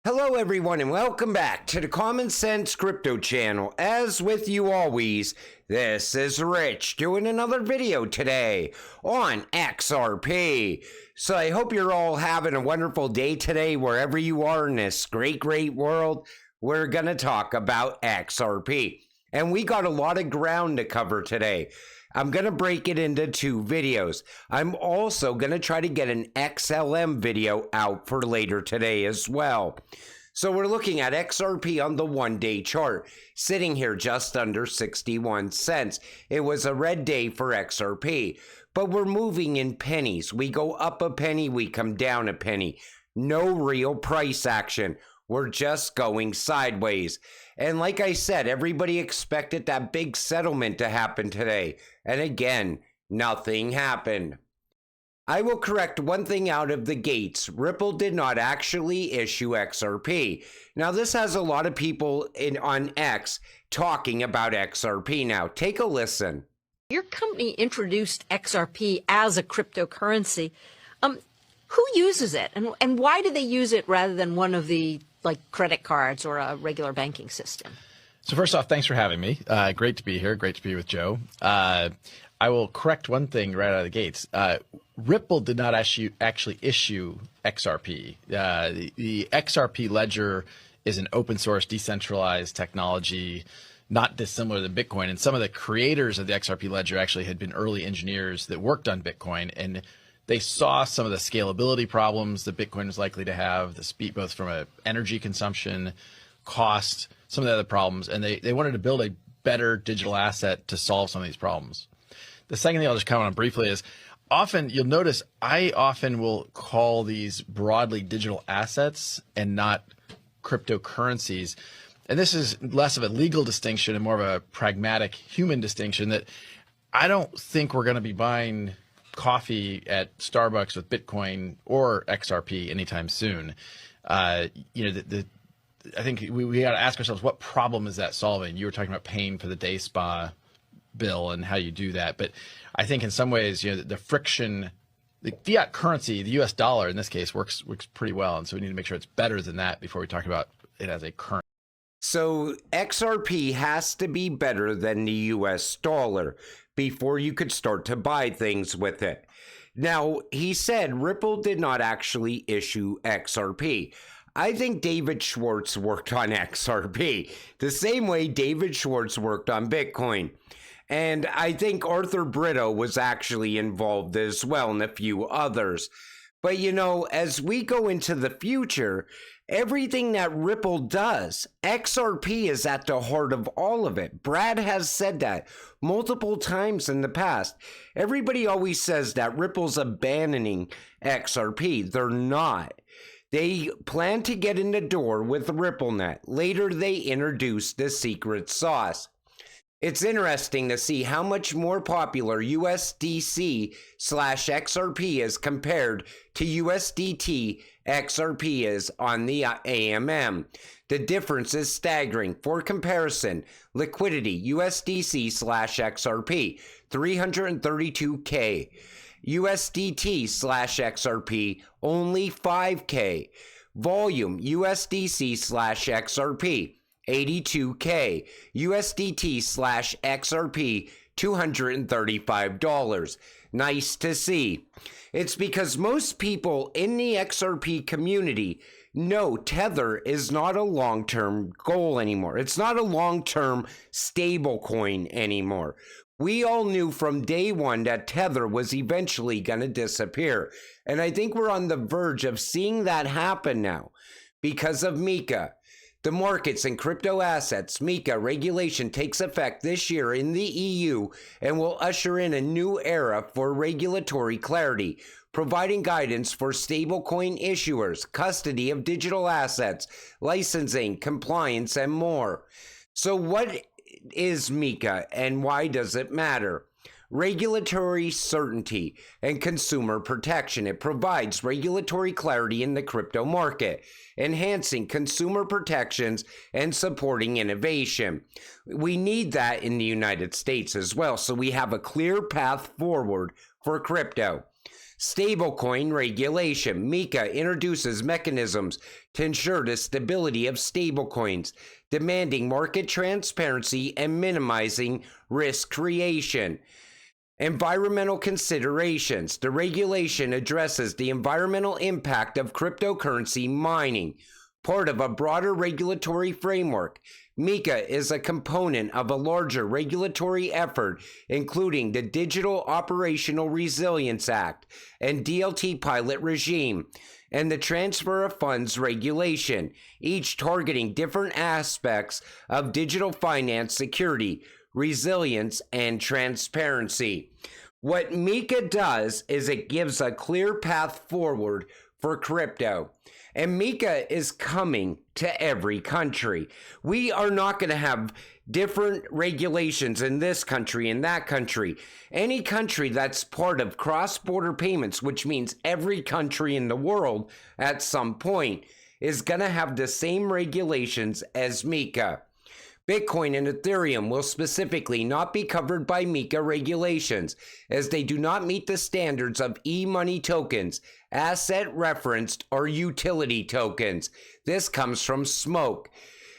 Hello everyone and welcome back to the Common Sense Crypto channel. As with you always, this is Rich doing another video today on XRP. So I hope you're all having a wonderful day today wherever you are in this great world. We're going to talk about XRP. And we got a lot of ground to cover today. I'm going to break it into two videos. I'm also going to try to get an XLM video out for later today as well. So we're looking at XRP on the one-day chart, sitting here just under 61 cents. It was a red day for XRP, but we're moving in pennies. We go up a penny, we come down a penny. No real price action. We're just going sideways. And like I said, everybody expected that big settlement to happen today. And again, nothing happened. I will correct one thing out of the gates. Ripple did not actually issue XRP. Now, this has a lot of people on X talking about XRP now. Take a listen. Your company introduced XRP as a cryptocurrency. Who uses it, and why do they use it rather than one of the credit cards or a regular banking system? So first off, thanks for having me. Great to be here. Great to be with Joe. I will correct one thing right out of the gates. Ripple did not actually issue XRP. The XRP ledger is an open source, decentralized technology, not dissimilar than Bitcoin. And some of the creators of the XRP ledger actually had been early engineers that worked on Bitcoin, and they saw some of the scalability problems that Bitcoin was likely to have, the speed, both from a energy consumption, cost, some of the other problems, and they wanted to build a better digital asset to solve some of these problems. The second thing I'll just comment on briefly is often you'll notice I often will call these broadly digital assets and not cryptocurrencies. And this is less of a legal distinction and more of a pragmatic human distinction, that I don't think we're going to be buying coffee at Starbucks with Bitcoin or XRP anytime soon. I think we got to ask ourselves, what problem is that solving? You were talking about paying for the day spa bill and how you do that, but I think in some ways, the friction, the fiat currency, the US dollar in this case, works pretty well, and so we need to make sure it's better than that before we talk about it as a currency. So XRP has to be better than the US dollar before you could start to buy things with it. Now, he said Ripple did not actually issue XRP. I think David Schwartz worked on XRP the same way David Schwartz worked on Bitcoin. And I think Arthur Brito was actually involved as well, and a few others. But as we go into the future, everything that Ripple does, XRP is at the heart of all of it. Brad has said that multiple times in the past. Everybody always says that Ripple's abandoning XRP. They're not. They plan to get in the door with RippleNet. Later, they introduced the secret sauce. It's interesting to see how much more popular USDC / XRP is compared to USDT XRP is on the AMM. The difference is staggering. For comparison, liquidity USDC / XRP 332K. USDT / XRP only 5K. Volume USDC / XRP 82K. USDT / XRP $235. Nice to see. It's because most people in the XRP community know Tether is not a long-term goal anymore. It's not a long-term stable coin anymore. We all knew from day one that Tether was eventually going to disappear. And I think we're on the verge of seeing that happen now because of MiCA. The markets and crypto assets MiCA regulation takes effect this year in the EU and will usher in a new era for regulatory clarity, providing guidance for stablecoin issuers, custody of digital assets, licensing, compliance, and more. So what is MiCA and why does it matter? Regulatory certainty and consumer protection. It provides regulatory clarity in the crypto market, enhancing consumer protections and supporting innovation. We need that in the United States as well, so we have a clear path forward for crypto. Stablecoin regulation. MiCA introduces mechanisms to ensure the stability of stablecoins, demanding market transparency and minimizing risk creation. Environmental considerations. The regulation addresses the environmental impact of cryptocurrency mining, part of a broader regulatory framework. MiCA is a component of a larger regulatory effort, including the Digital Operational Resilience Act and DLT pilot regime, and the Transfer of Funds regulation, each targeting different aspects of digital finance security, resilience, and transparency. What MiCA does is it gives a clear path forward for crypto. And MiCA is coming to every country. We are not going to have different regulations in this country and that country. Any country that's part of cross-border payments, which means every country in the world at some point, is going to have the same regulations as MiCA. Bitcoin and Ethereum will specifically not be covered by MiCA regulations, as they do not meet the standards of e-money tokens, asset referenced, or utility tokens. This comes from Smoke.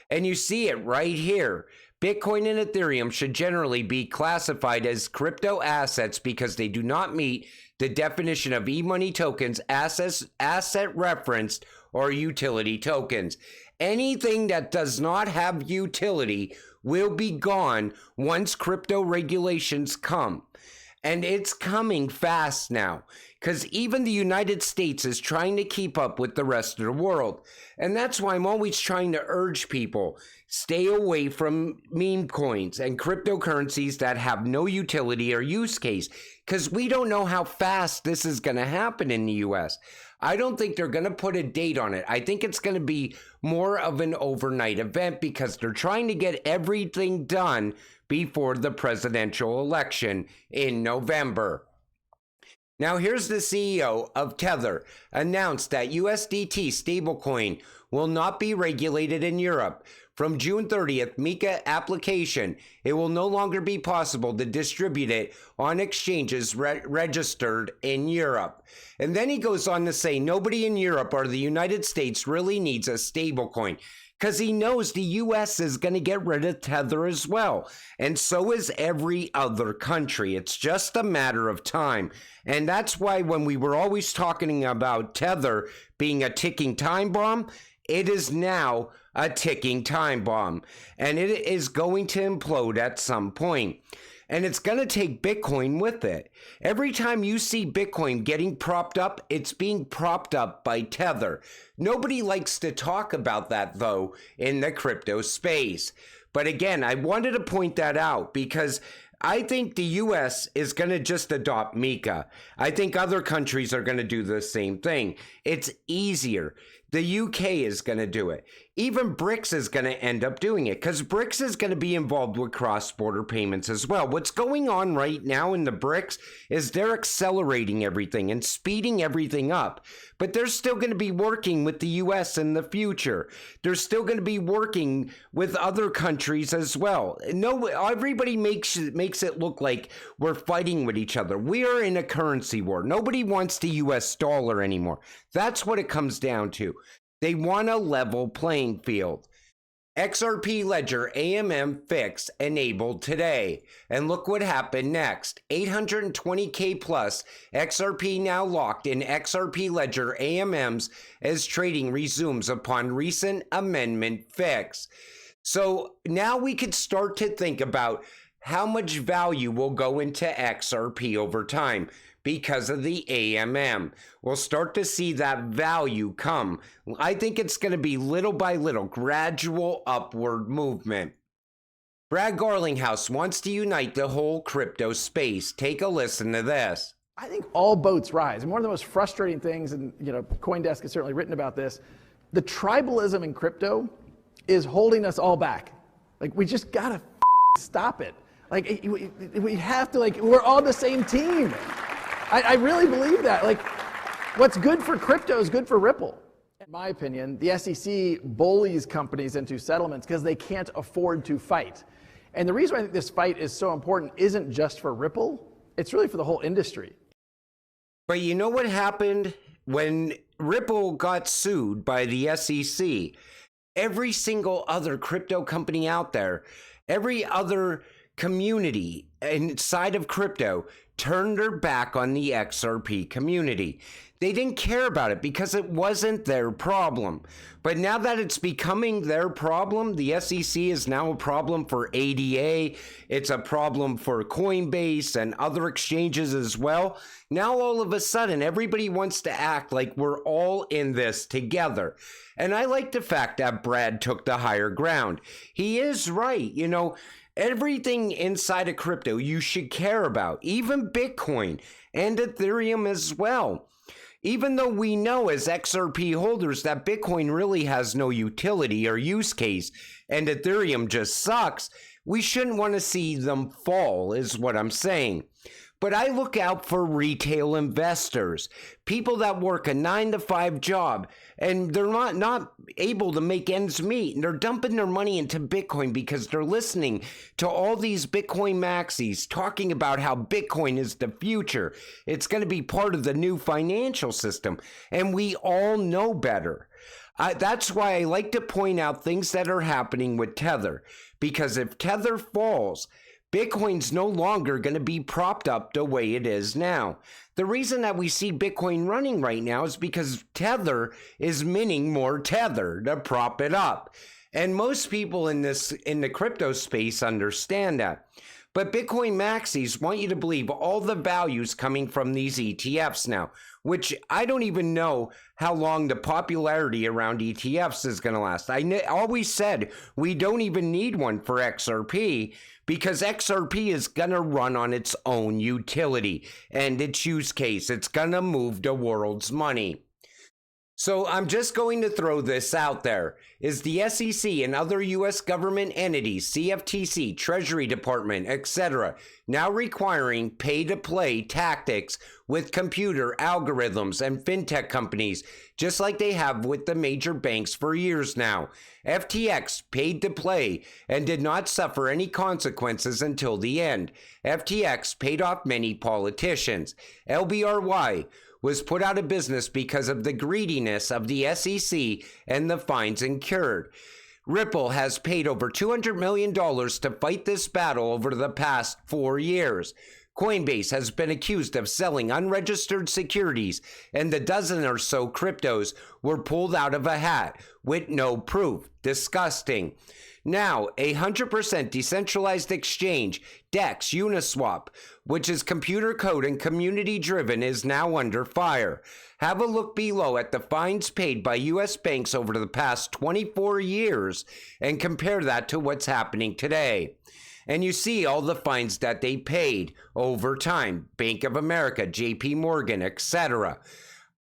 And you see it right here. Bitcoin and Ethereum should generally be classified as crypto assets because they do not meet the definition of e-money tokens, asset referenced, or utility tokens. Anything that does not have utility will be gone once crypto regulations come. And it's coming fast now, because even the United States is trying to keep up with the rest of the world. And that's why I'm always trying to urge people, stay away from meme coins and cryptocurrencies that have no utility or use case, because we don't know how fast this is going to happen in the US. I don't think they're going to put a date on it. I think it's going to be more of an overnight event because they're trying to get everything done before the presidential election in November. Now, here's the CEO of Tether announced that USDT stablecoin will not be regulated in Europe. From June 30th, MiCA application, it will no longer be possible to distribute it on exchanges registered in Europe. And then he goes on to say nobody in Europe or the United States really needs a stablecoin, because he knows the US is going to get rid of Tether as well. And so is every other country. It's just a matter of time. And that's why when we were always talking about Tether being a ticking time bomb, it is now a ticking time bomb. And it is going to implode at some point. And it's going to take Bitcoin with it. Every time you see Bitcoin getting propped up, it's being propped up by Tether. Nobody likes to talk about that, though, in the crypto space. But again, I wanted to point that out because I think the US is going to just adopt MiCA. I think other countries are going to do the same thing. It's easier. The UK is going to do it. Even BRICS is going to end up doing it because BRICS is going to be involved with cross-border payments as well. What's going on right now in the BRICS is they're accelerating everything and speeding everything up. But they're still going to be working with the US in the future. They're still going to be working with other countries as well. No, everybody makes it look like we're fighting with each other. We are in a currency war. Nobody wants the US dollar anymore. That's what it comes down to. They want a level playing field. XRP Ledger AMM fix enabled today. And look what happened next. 820K plus XRP now locked in XRP Ledger AMMs as trading resumes upon recent amendment fix. So now we could start to think about how much value will go into XRP over time. Because of the AMM. We'll start to see that value come. I think it's going to be little by little, gradual upward movement. Brad Garlinghouse wants to unite the whole crypto space. Take a listen to this. I think all boats rise. And one of the most frustrating things, and CoinDesk has certainly written about this, the tribalism in crypto is holding us all back. Like, we just got to stop it. Like, we have to, we're all the same team. I really believe that. Like, what's good for crypto is good for Ripple. In my opinion, the SEC bullies companies into settlements because they can't afford to fight. And the reason why I think this fight is so important isn't just for Ripple, it's really for the whole industry. But you know what happened when Ripple got sued by the SEC? Every single other crypto company out there, every other community inside of crypto turned their back on the XRP community. They didn't care about it because it wasn't their problem. But now that it's becoming their problem, the SEC is now a problem for ADA. It's a problem for Coinbase and other exchanges as well. Now all of a sudden, everybody wants to act like we're all in this together. And I like the fact that Brad took the higher ground. He is right. You know, everything inside of crypto you should care about, even Bitcoin and Ethereum as well. Even though we know as XRP holders that Bitcoin really has no utility or use case and Ethereum just sucks, we shouldn't want to see them fall, is what I'm saying. But I look out for retail investors, people that work a 9-to-5 job and they're not able to make ends meet, and they're dumping their money into Bitcoin because they're listening to all these Bitcoin maxis talking about how Bitcoin is the future. It's going to be part of the new financial system, and we all know better. That's why I like to point out things that are happening with Tether, because if Tether falls, Bitcoin's no longer going to be propped up the way it is now. The reason that we see Bitcoin running right now is because Tether is minting more Tether to prop it up. And most people in the crypto space understand that. But Bitcoin maxis want you to believe all the values coming from these ETFs now, which I don't even know how long the popularity around ETFs is going to last. I always said we don't even need one for XRP because XRP is going to run on its own utility and its use case. It's going to move the world's money. So I'm just going to throw this out there. Is the SEC and other U.S. government entities, CFTC, Treasury Department, etc., now requiring pay-to-play tactics with computer algorithms and fintech companies, just like they have with the major banks for years now? FTX paid to play and did not suffer any consequences until the end. FTX paid off many politicians. LBRY was put out of business because of the greediness of the SEC and the fines incurred. Ripple has paid over $200 million to fight this battle over the past 4 years. Coinbase has been accused of selling unregistered securities, and the dozen or so cryptos were pulled out of a hat with no proof. Disgusting. Now, 100% decentralized exchange, DEX Uniswap, which is computer code and community driven, is now under fire. Have a look below at the fines paid by U.S. banks over the past 24 years and compare that to what's happening today. And you see all the fines that they paid over time. Bank of America, JP Morgan, etc.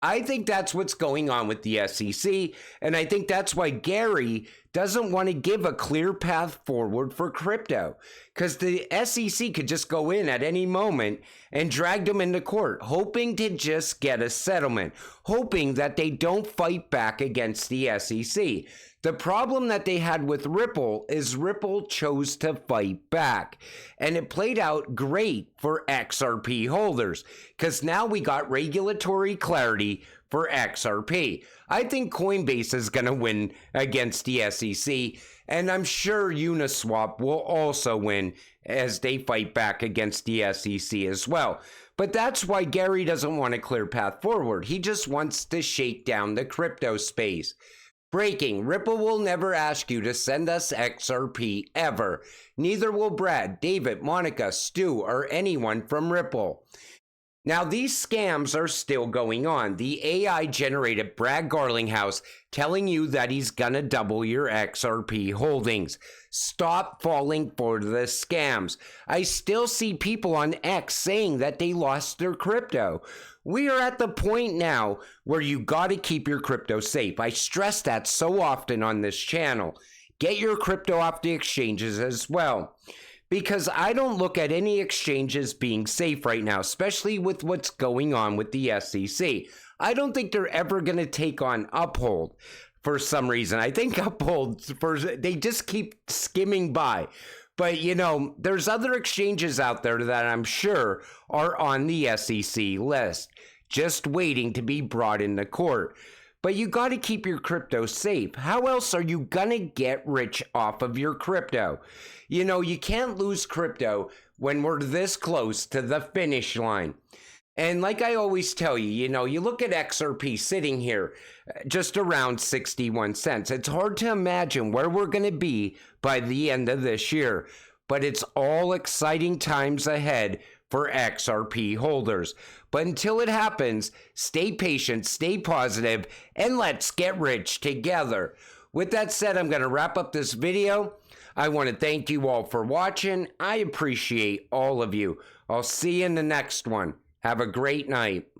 I think that's what's going on with the SEC, and I think that's why Gary doesn't want to give a clear path forward for crypto, because the SEC could just go in at any moment and drag them into court, hoping to just get a settlement, hoping that they don't fight back against the SEC. The problem that they had with Ripple is Ripple chose to fight back, and it played out great for XRP holders because now we got regulatory clarity for XRP. I think Coinbase is going to win against the SEC, and I'm sure Uniswap will also win as they fight back against the SEC as well. But that's why Gary doesn't want a clear path forward. He just wants to shake down the crypto space. Breaking: Ripple will never ask you to send us XRP ever. Neither will Brad, David, Monica, Stu, or anyone from Ripple. Now, these scams are still going on. The AI generated Brad Garlinghouse telling you that he's gonna double your XRP holdings. Stop falling for the scams. I still see people on X saying that they lost their crypto. We are at the point now where you gotta keep your crypto safe. I stress that so often on this channel. Get your crypto off the exchanges as well, because I don't look at any exchanges being safe right now, especially with what's going on with the SEC. I don't think they're ever going to take on Uphold for some reason. I think Uphold, they just keep skimming by. But, you know, there's other exchanges out there that I'm sure are on the SEC list. just waiting to be brought into court. But you got to keep your crypto safe. How else are you going to get rich off of your crypto? You know, you can't lose crypto when we're this close to the finish line. And like I always tell you, you know, you look at XRP sitting here just around 61 cents. It's hard to imagine where we're going to be by the end of this year. But it's all exciting times ahead for XRP holders. But until it happens, stay patient, stay positive, and let's get rich together. With that said, I'm going to wrap up this video. I want to thank you all for watching. I appreciate all of you. I'll see you in the next one. Have a great night.